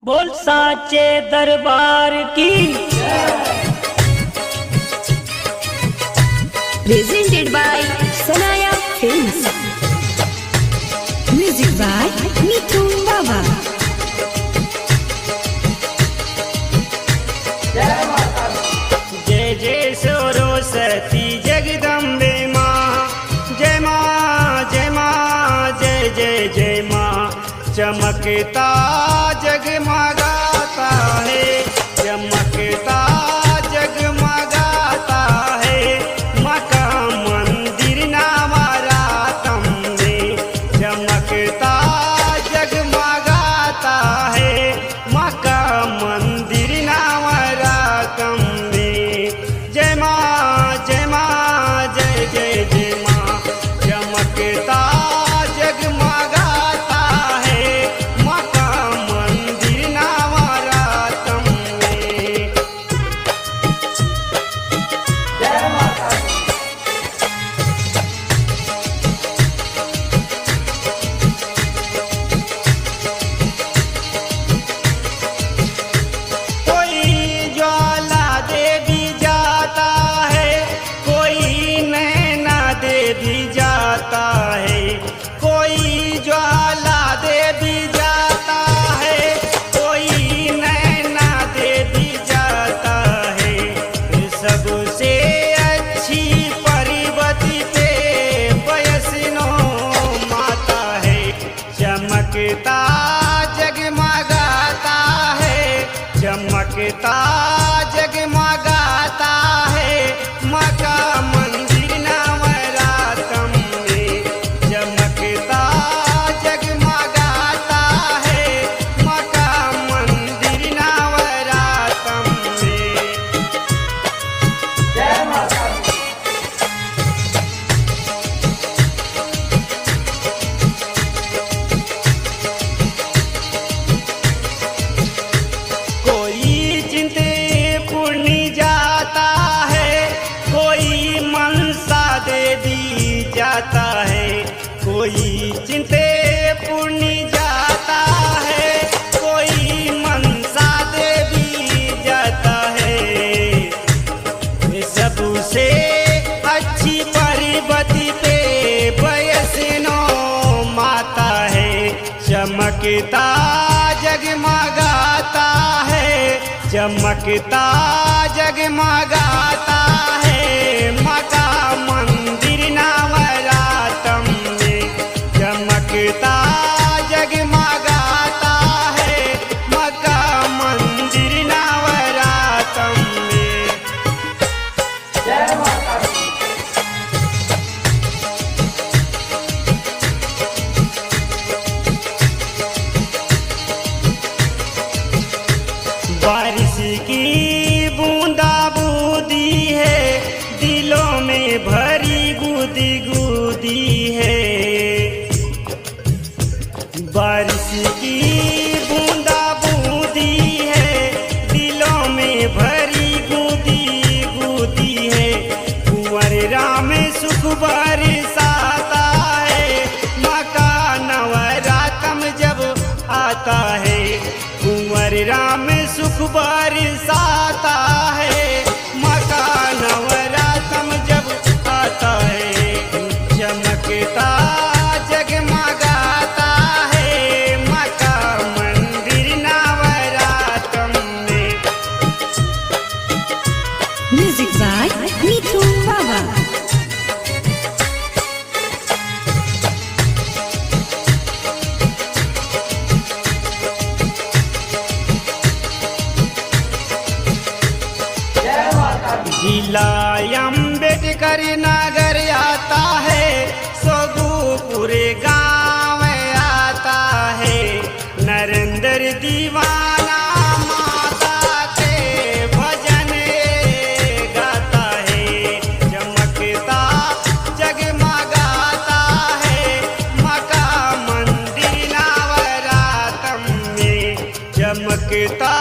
बोल साचे दरबार की। Presented by Sanaya Films. Music by Mithun Baba. जय जय सरस्वती जगदम्बे माँ, जय माँ जय माँ जय जय जय माँ। चमकता जगमगाता है, चमकता जगमगाता है। माँ का मंदिर नवरातम में चमकता जगमगाता है। माँ का मंदिर नवरातम में। जय माँ जय माँ जय जय जय माँ। चमकता जगमगाता है, माँ का मंदिर नवरातम में। कोई ज्वाला देवी जाता है, कोई नैना देवी जाता है। कोई ज्वाला देवी जाता है, कोई नैना देवी जाता है। सबसे अच्छी पर्वती पे वैष्णो माता है। चमकता जगमगाता है, चमकता जगमगाता है। माँ का मंदिर नवरातम में चमकता जगमगाता है। माँ का मंदिर नवरातम में। कोई चिंते पूर्णी जाता है, कोई मनसा देवी जाता है। कोई चिंते पूर्णी जाता है, कोई मनसा देवी जाता है। सबसे अच्छी पर्वती पे वैष्णो माता है। चमकता जगमगाता है, चमकता जगमगाता है। माँ का मंदिर नवरातम में चमकता जगमगाता है। माँ का मंदिर नवरातम में। बारिश की बूंदा बूंदी है, दिलों में भरी गुदी गुदी है। बारिश की बूंदा बूंदी है, दिलों में भरी गुदी गुदी है। कुंवर राम सुख बरसाता है, माँ का नवरातम जब आता है। कुंवर राम सुख बरसाता है, माँ का नवरातम जब आता है। चमकता जगमगाता है, माँ का मंदिर नवरातम में। Music by Mithun Baba. जिला अम्बेडकर नगर आता है, सोगुपुर गाँव आता है। नरेंद्र दीवाना माता के भजन गाता है। चमकता जगमगाता है, माँ का मंदिर नवरातम में चमकता